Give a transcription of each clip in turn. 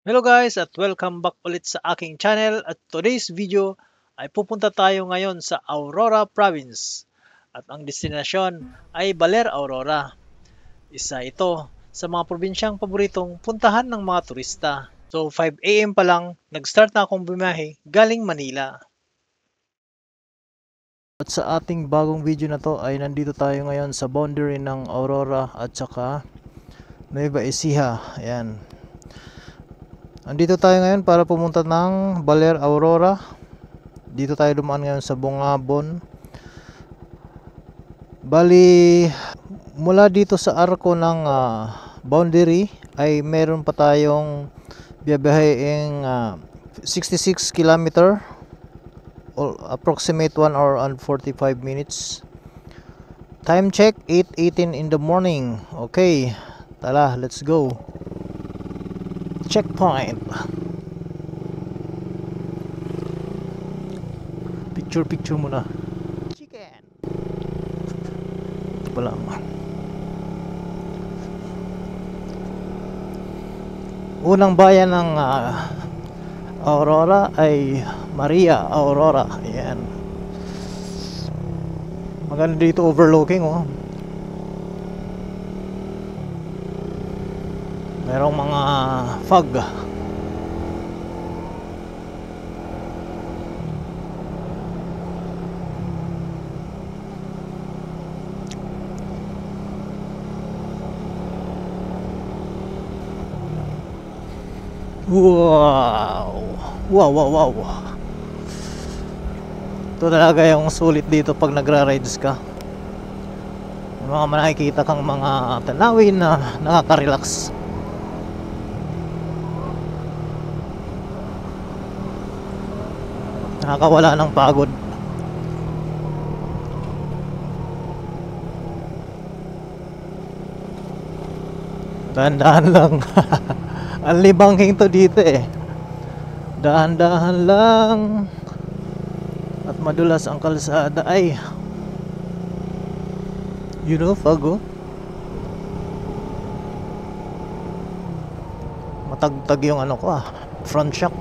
Hello guys at welcome back ulit sa aking channel at today's video ay pupunta tayo ngayon sa Aurora Province at ang destinasyon ay Baler Aurora. Isa ito sa mga probinsyang paboritong puntahan ng mga turista. So 5 AM pa lang nag-start na akong bumiyahe galing Manila. At sa ating bagong video na to ay nandito tayo ngayon sa boundary ng Aurora at saka Nueva Ecija. Ayan. Andito tayo ngayon para pumunta ng Baler Aurora. Dito tayo dumaan ngayon sa Bungabon. Bali, mula dito sa arko ng boundary ay meron pa tayong biyabiyaheing 66 kilometer or approximate 1 hour and 45 minutes. Time check 8:18 in the morning. Okay, tara, let's go. Checkpoint. Picture muna. Chicken. Ito pala. Unang bayan ng Aurora ay Maria Aurora. Ayan. Maganda dito overlooking oh. Merong mga fog. Wow. Ito talaga yung sulit dito pag nagra-rides ka. May mga makikita kang mga tanawin na nakaka-relax. Nakakawala ng pagod. Dahan-dahan lang. Ang libangking to dito eh. Dahan-dahan lang. At madulas ang kalsada ay fog oh. Matagtag yung front shock.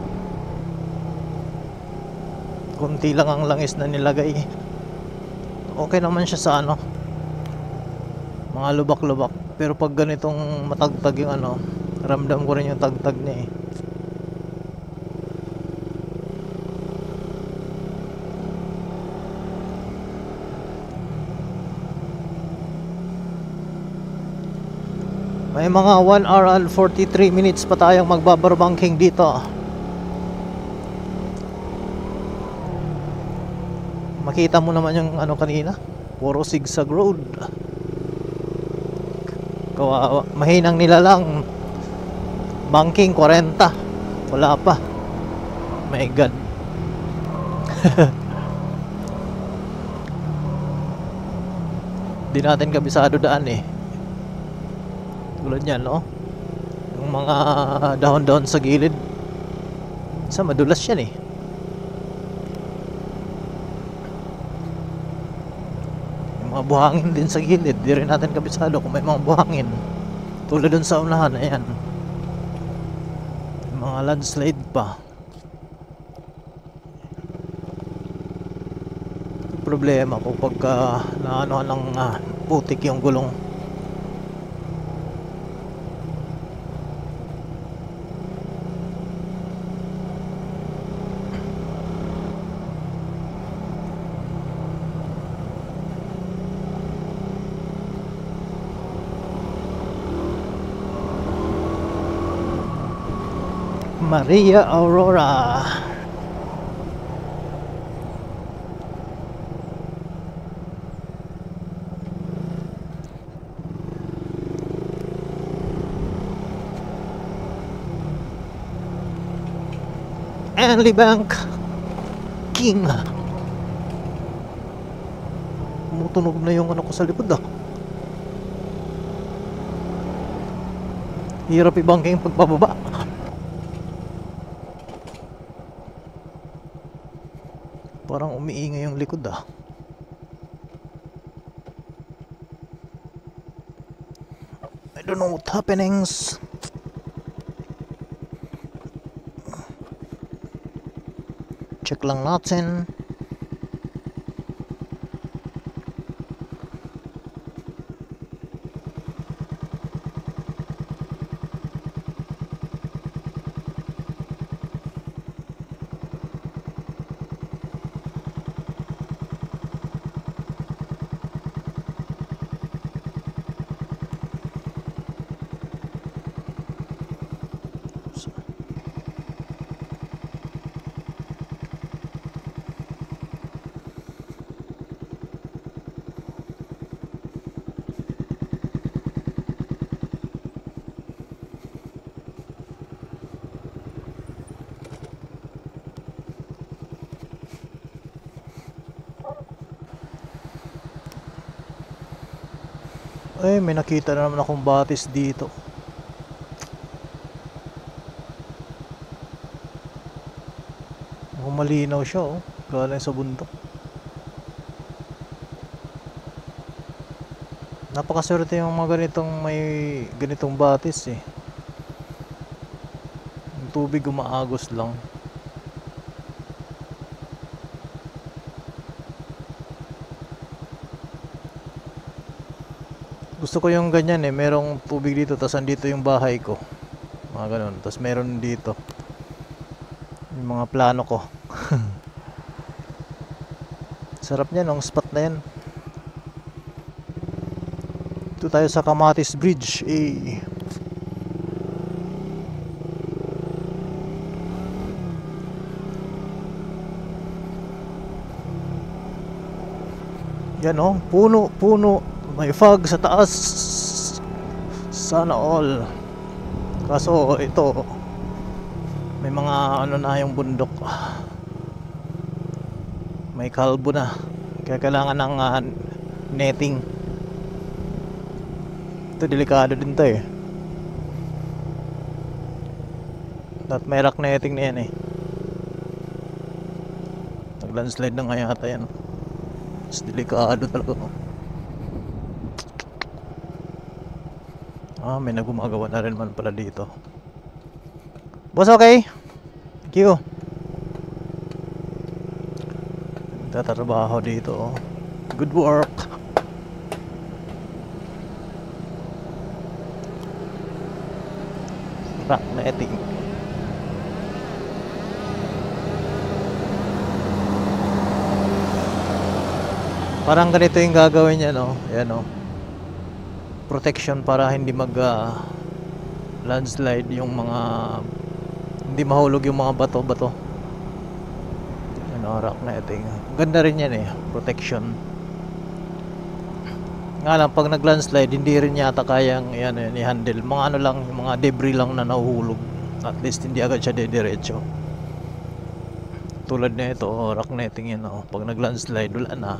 Kunti lang ang langis na nilagay. Okay naman siya sa mga lubak-lubak. Pero pag ganitong matagtag yung ramdam ko rin yung tagtag niya eh. May mga 1 hour and 43 minutes pa tayong magbabarbanking dito. Makita mo naman yung kanina, puro zigzag road. Kawawa, mahinang nila lang banking 40. Wala pa. My God. Di natin kabisado daan eh. Tulad yan no, yung mga dahon-dahon sa gilid. Isa madulas yan eh. Mga buhangin din sa gilid, di rin natin kabisado kung may mga buhangin. Tulad dun sa unahan, ayan, mga landslide pa. Problema po pagka ng putik yung gulong. Maria Aurora. Anli Bank King. Tumutunog na yung ko sa likod ah. Hirap i-banking pagpababa. Parang umiingay yung likod ah. I don't know what happenings. check lang natin. Ay, may nakita na naman akong batis dito. Mukhang malinaw siya, oh. Galing sa bundok. Napakaswerte yung mga ganitong may ganitong batis eh. Yung tubig umaagos lang. Gusto ko yung ganyan eh, merong tubig dito tapos andito yung bahay ko. Mga ganun. Tapos meron dito yung mga plano ko. Sarap niyan, ang spot na yan. Ito tayo sa Kamatis Bridge eh. Yan oh, puno. May fog sa taas. Sana all. Kaso ito, may mga ano na yung bundok. May kalbo na. Kaya kailangan ng netting. Ito delikado din to eh. At may rock netting na yan eh. Nag-landslide na nga yata yan. Mas delikado talaga. May nagumagawa na rin man pala dito. Boss, okay? Thank you. Tatrabaho dito. Good work. Rock netting. Parang ganito yung gagawin niya, no? Ayan, no? Protection para hindi mag landslide yung mga, hindi mahulog yung mga bato-bato. Ano, rock netting. Ganda rin yan eh, protection. Nga lang pag nag landslide hindi rin yata kayang yan, i-handle. Mga ano lang, yung mga debris lang na nahuhulog. At least hindi agad siya dediretso. Tulad na ito, rock netting yan, oh. Pag nag landslide wala na.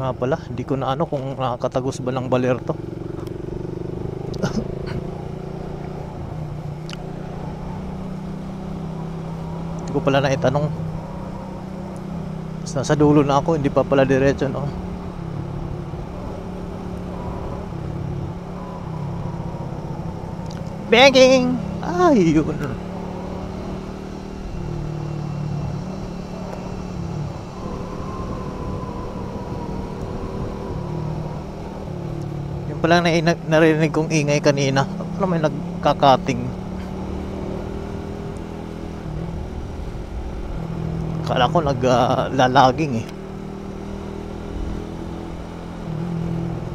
Nga pala, hindi ko na ano kung nakakatagos ba ng baler to. Hindi ko pala na itanong. Nasa dulo na ako, hindi pa pala diretso, no? Banking! Ay, yun. Palang narinig kong ingay kanina. Ano, may nagkakating. Kala ko naglalaging eh.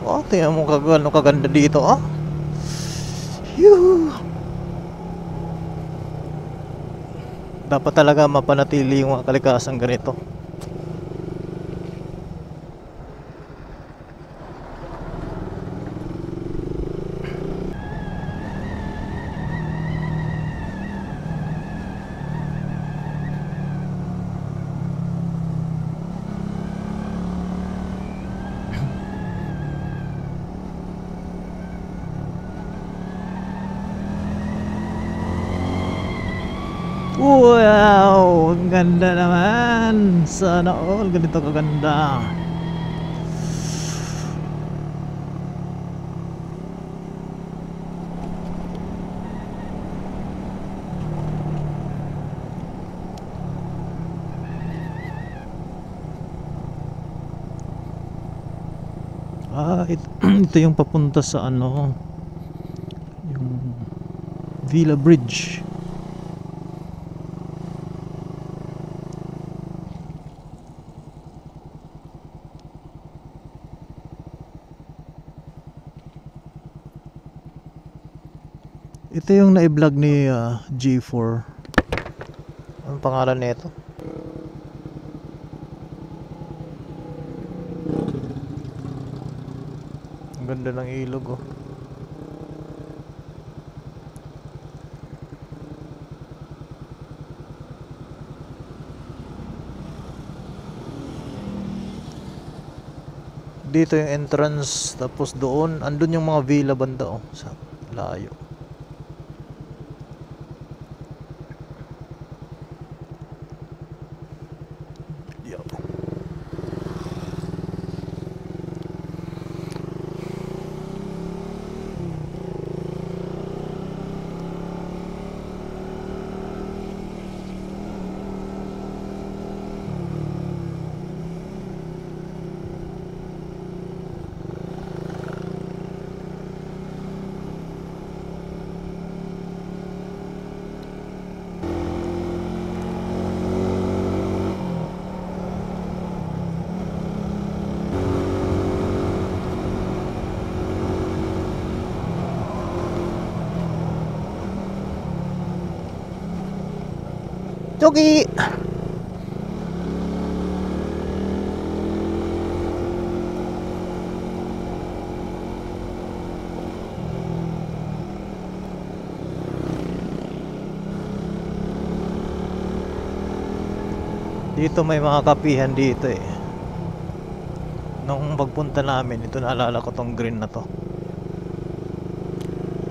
Oh, tingnan mo ano kaganda dito, ah. Yuhu. Dapat talaga mapanatili yung mga kalikasan ganito. Wow, ang ganda naman. Sana all ganito kaganda. Ito yung papunta sa ano, yung Villa Bridge. Ito yung na-vlog ni G4. Anong pangalan nito? Ang ganda ng ilog, oh. Dito yung entrance, tapos doon andun yung mga villa banda, oh, sa layo. Yo. Jogi. Dito may mga kapihan dito eh. Nung pagpunta namin, ito naalala ko tong green na to.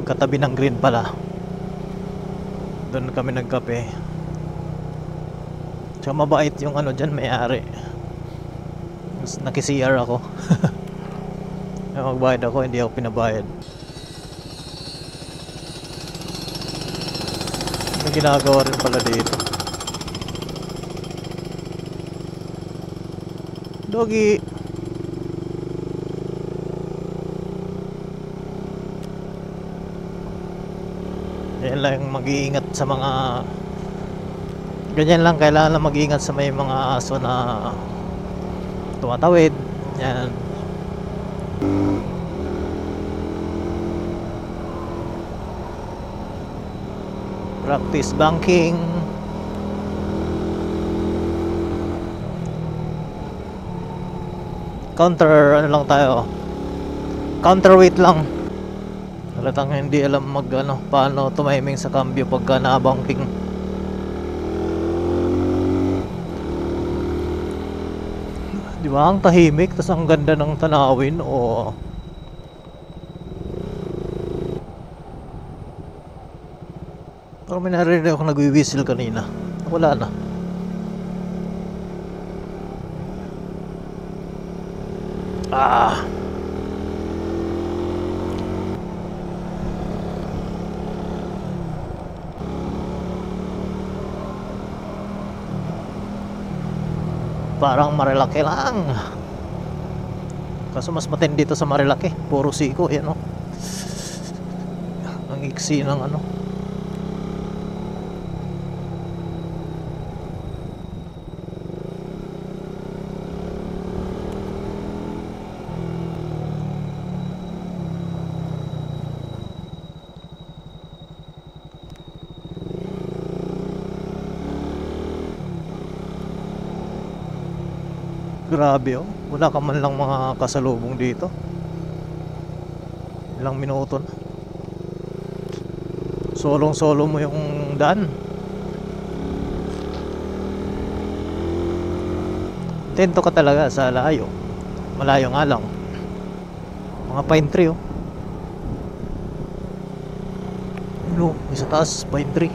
Katabi ng green pala. Doon kami nagkape. Tsaka mabait yung ano dyan, may-ari. Naki-CR ako. Magbayad ako, hindi ako pinabayad. May ginagawa rin pala dito. Doggy. Yan lang mag-iingat sa mga ganyan lang, kailangan lang mag-iingat sa may mga aso na tumatawid. Yan. Practice banking. Counter ano lang tayo, counterweight lang. Halatang hindi alam mag ano, paano tumiming sa cambio pagka na-banking. Di ba ang tahimik, tas ang ganda ng tanawin, o parang may narinig ako nagwi-whistle kanina. Wala na. Parang Marilaki lang. Kaso mas matindi dito sa Marilaki. Puro siko, yan o. Ang iksi ng ano. Grabe, oh. Wala ka man lang mga kasalubong dito. Ilang minuto na. Solong solo mo yung daan. Tento ka talaga sa layo. Malayo nga lang. Mga pine tree, oh. Ano, may sa taas, pine tree.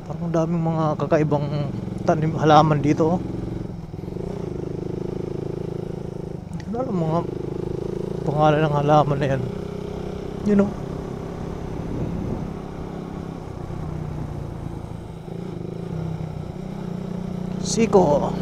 Parang daming mga kakaibang tanim, halaman dito, oh. Hindi ko alam mga pangalan ng halaman na yan. You know, siko.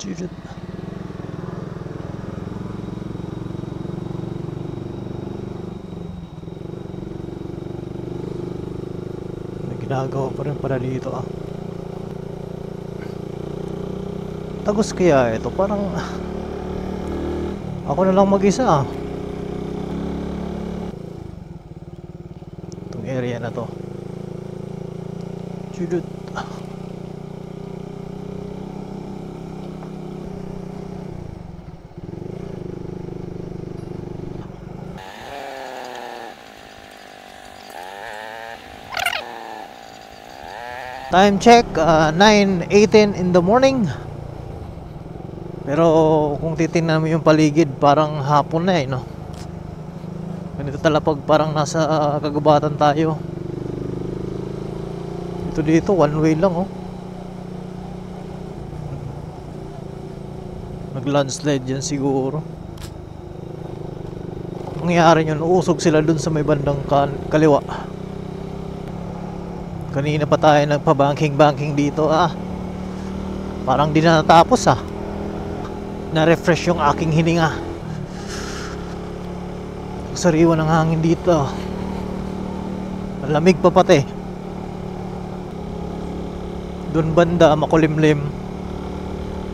Shoot. May ginagawa pa rin para dito ah. Tagos kaya ito, parang ako na lang mag-isa ah. Itong area na to. Shoot. Time check, 9:18 in the morning. Pero kung titingnan mo yung paligid, parang hapon na eh, no? Ganito talaga pag parang nasa kagubatan tayo. Ito dito, one way lang, oh. Nag-landslide yan siguro. Mangyayari yun, uusog sila dun sa may bandang kaliwa. Kanina pa tayo nagpa-banking dito ah. Parang di na natapos ah. Na-refresh yung aking hininga. Sariwa ng hangin dito. Malamig pa pati. Doon banda makulimlim.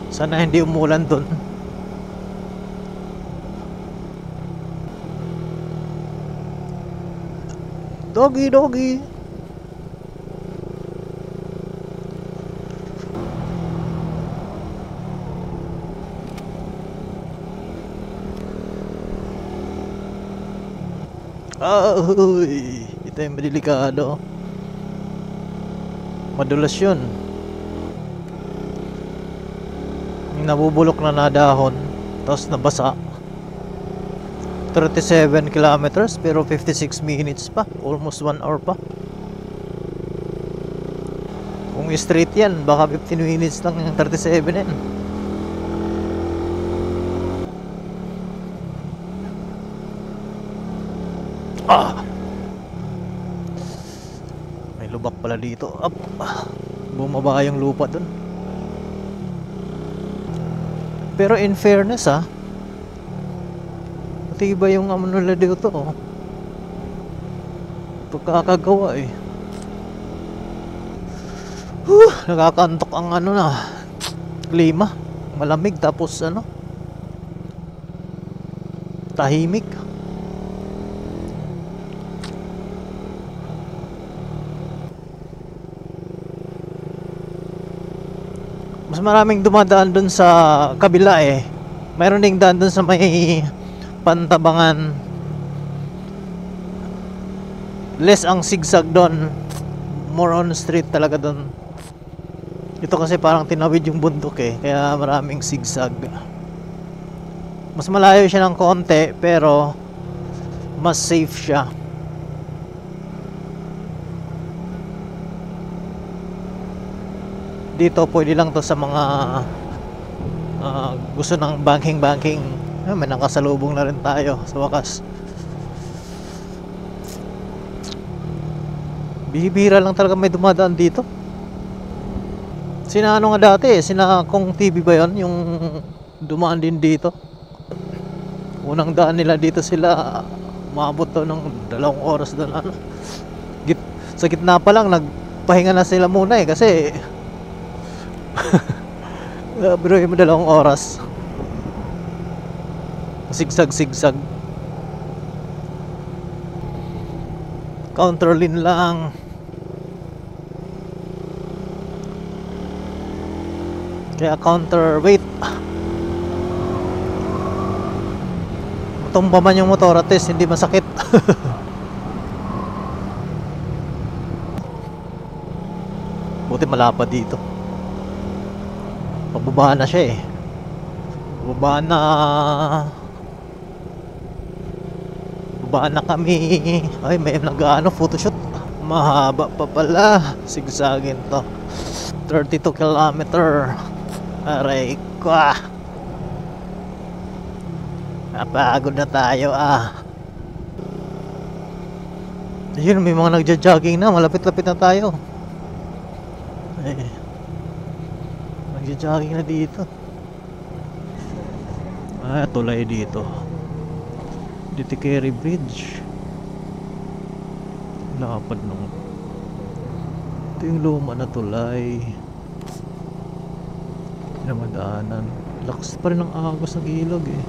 Sana hindi umulan doon. Doggy. Ay, ito yung delikado. Madulas yun. Yung nabubulok na dahon, tapos nabasa. 37 kilometers pero 56 minutes pa. Almost 1 hour pa. Kung straight yan, baka 15 minutes lang yung 37 yan. May lubak pala dito. Up. Bumaba yung lupa dun. Pero in fairness matibay yung nila dito oh. Pagkakagawa eh. Nakakantok ang klima. Malamig tapos tahimik. Mas maraming dumadaan dun sa kabila eh. Mayroon ding daan dun sa may Pantabangan. Less ang zigzag doon. More on street talaga doon. Ito kasi parang tinawid yung bundok eh. Kaya maraming zigzag. Mas malayo siya ng konti pero mas safe siya. Dito pwede lang to sa mga gusto ng banking. May nakasalubong na rin tayo sa wakas. Bihira lang talaga may dumadaan dito. Sina nga dati sina Kong TV ba yun yung dumaan din dito. Unang daan nila dito sila maabot to ng 2 oras doon sa gitna pa lang nagpahinga na sila muna eh kasi bro yung 2 oras zigzag counter lane lang. Kaya counter wait. Tumba man yung motor at least hindi masakit. Buti malapad dito. Pababa na siya eh. Pababa na kami. Ay may photoshoot. Mahaba pa pala. Sigsagin to. 32 kilometer. Aray ko napagod na tayo Ayun, may mga nagja-jogging na. Malapit-lapit na tayo. Nagja-jogging na dito. Tulay dito. Ditikeri Bridge. Lapad nung. Ito yung luma na tulay na madaanan. Lakas pa rin ang agos ng ilog eh.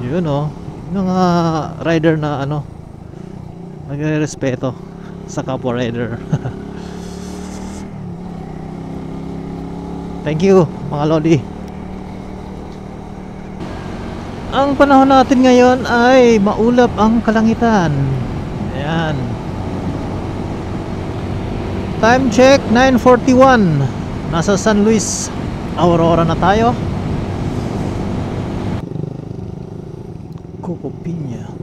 Yun oh. Yung mga rider na ano, nagre-respeto sa kapwa rider. Thank you mga lodi. Ang panahon natin ngayon ay maulap ang kalangitan. Ayan. Time check 9:41. Nasa San Luis Aurora na tayo. Coco Piña.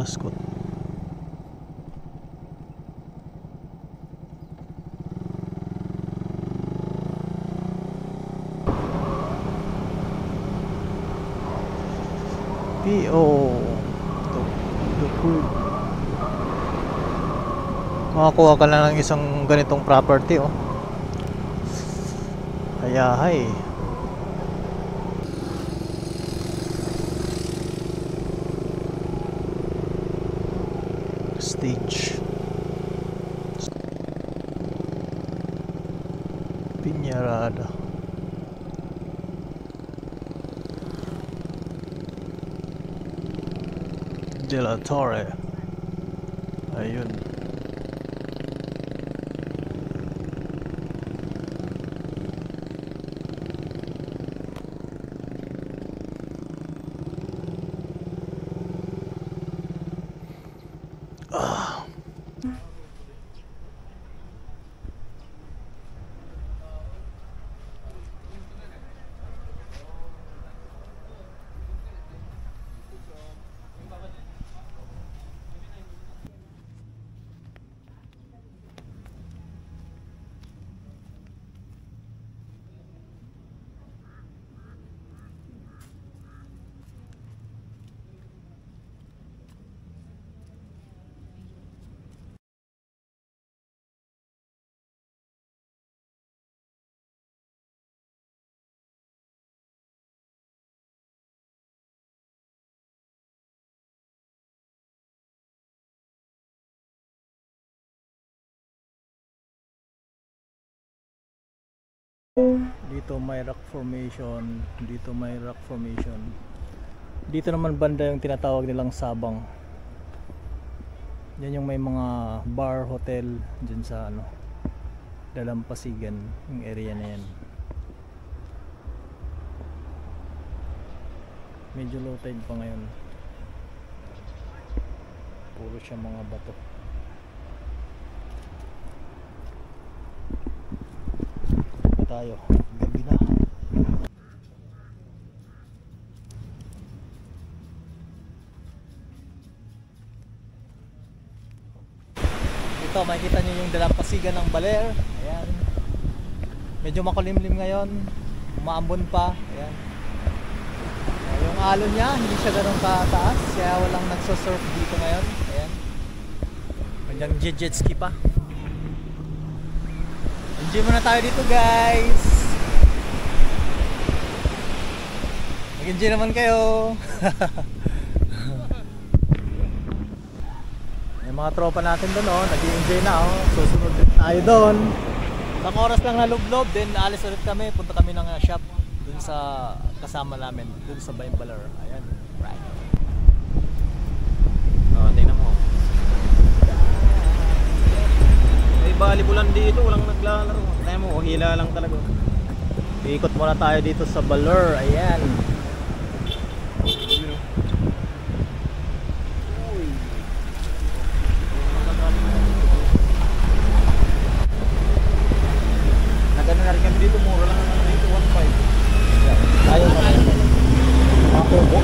Ascot. PO makakuha ka lang ng isang ganitong property oh. Kaya hay stage Piñarada. De la Torre. Ayun. Dito may rock formation, dito may rock formation. Dito naman banda yung tinatawag nilang Sabang. Yan yung may mga bar, hotel dyan sa ano, Dalampasigan, yung area na yan. Medyo low tide pa ngayon. Puro siya mga bato. Tayo, gabi na. Ito, makikita nyo yung Dalampasigan ng Baler. Ayan. Medyo makulimlim ngayon. Umaambon pa. Ayan. Yung alon niya, hindi siya ganun kataas. Kaya walang nagsosurf dito ngayon. Ayan. Kanyang jet ski pa. Enjoy muna tayo dito, guys. Mag-enjoy naman kayo. Yung mga tropa natin doon, oh, nag-enjoy na, oh. Susunod din tayo doon. Isang oras lang na lublob, then alis ulit kami. Punta kami ng shop doon sa kasama namin, doon sa Baler. Ayan, right. Tingnan mo. May balibulan dito, walang naglalaro. Tingnan mo, hila lang talaga. Ikot muna tayo dito sa Baler. Ayan. Nagano na rin kami dito, mura lang naman dito, 1.5. Tayo na rin. Ako po.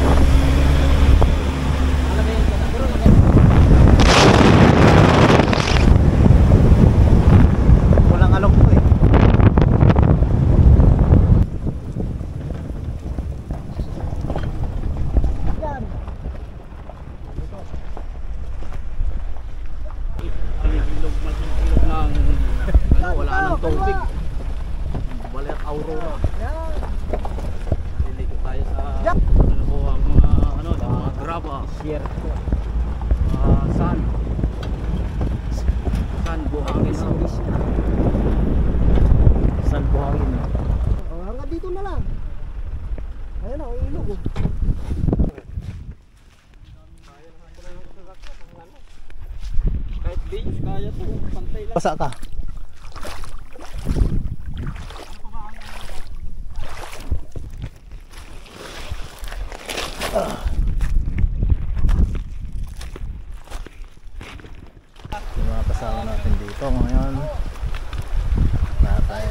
Walang alok po eh. Yan. Ilog ng ano, wala nang tubig. Baler Aurora. Liligo tayo sa ano po ang mga ano, mga graba, sand buhangin. Saan buhangin? Hanggang dito na lang. Ayun o, ilog. Kahit beach, kaya to, pantay lang. Basa ka. Yung mga kasama natin dito ngayon. Tatay.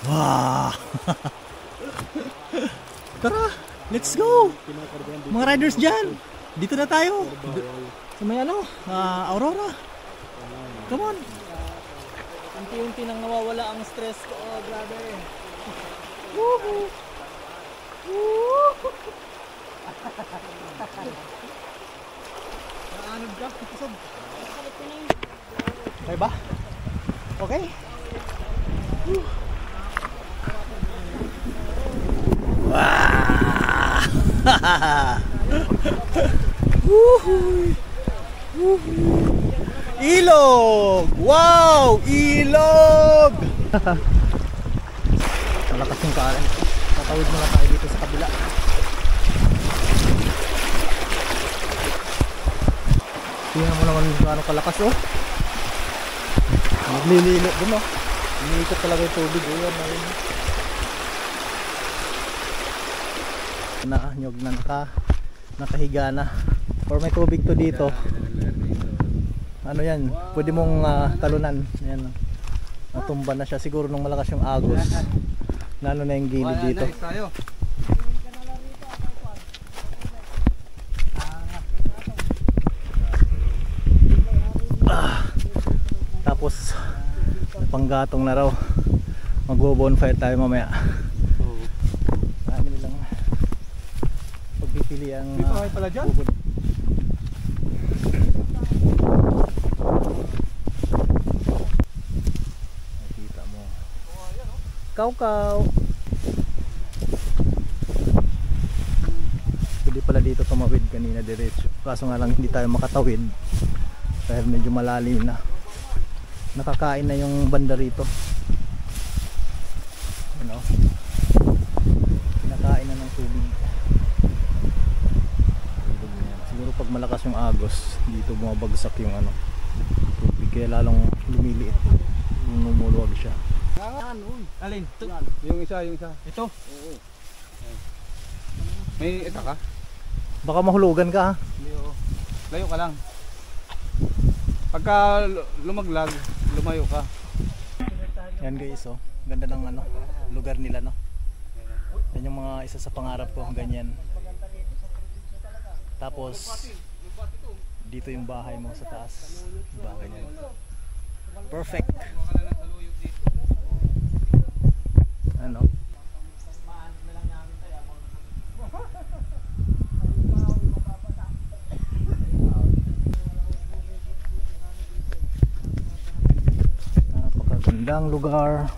Wow! Tara, let's go! Mga riders dyan! Dito na tayo! Sa may ano, Aurora! Come on! Unti-unti nang nawawala ang stress ko, oh, brother! Woohoo! Woohoo! Naanod ka? Kusog! Okay ba? Okay? Woo! Wow! Woohoo! Woohoo! Ilog! Wow! Ilog! Malakas yung kain. Tatawid muna tayo dito sa kabila. Tingnan mo naman kung ano kalakas, oh. Naglililo dun, oh. Iniikot talaga yung tubig, oh. Yan, ayun. Nyog na nakahiga na. Or may tubig to dito. Ano yan, pwede mong talunan. Ayan, natumba na siya siguro nung malakas yung agos. Lalo na yung gilid dito. Tapos panggatong na raw. Magbo-bonfire tayo mamaya. pili ang May bahay pala dyan? bukod. Nakita mo. Kaw-kaw. Pwede pala dito tumawid kanina diretso. Kaso nga lang hindi tayo makatawid dahil medyo malalim na. Nakakain na yung banda rito. Ano? Kinakain na ng tubig. Siguro pag malakas yung agos, dito bumabagsak yung ano, tubig, kaya lalong lumiliit. Lumuluwag siya. Alin? Yung isa. Ito? Oo. May ita ka? Baka mahulugan ka ha. Hindi, oo. Layo ka lang. Pagka lumaglag, lumayo ka. Yan guys, oh. Ganda ng ano, lugar nila, no. Yan yung mga isa sa pangarap ko, ganyan. Tapos dito yung bahay mo sa taas. Diba, ganyan. Perfect. Ano? Napakagandang lugar.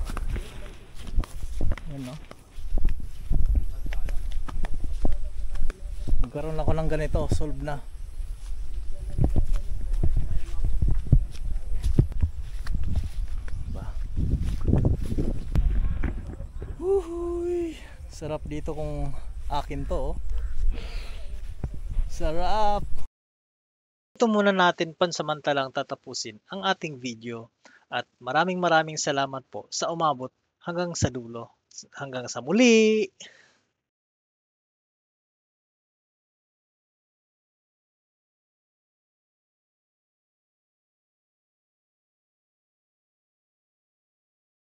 Yan, no? Magkaroon ako ng ganito, solve na. Ba. Uhuy. Sarap dito kung akin to, oh. Sarap. Ito muna natin pansamantalang tatapusin ang ating video at maraming salamat po sa umabot hanggang sa dulo. Hanggang sa muli.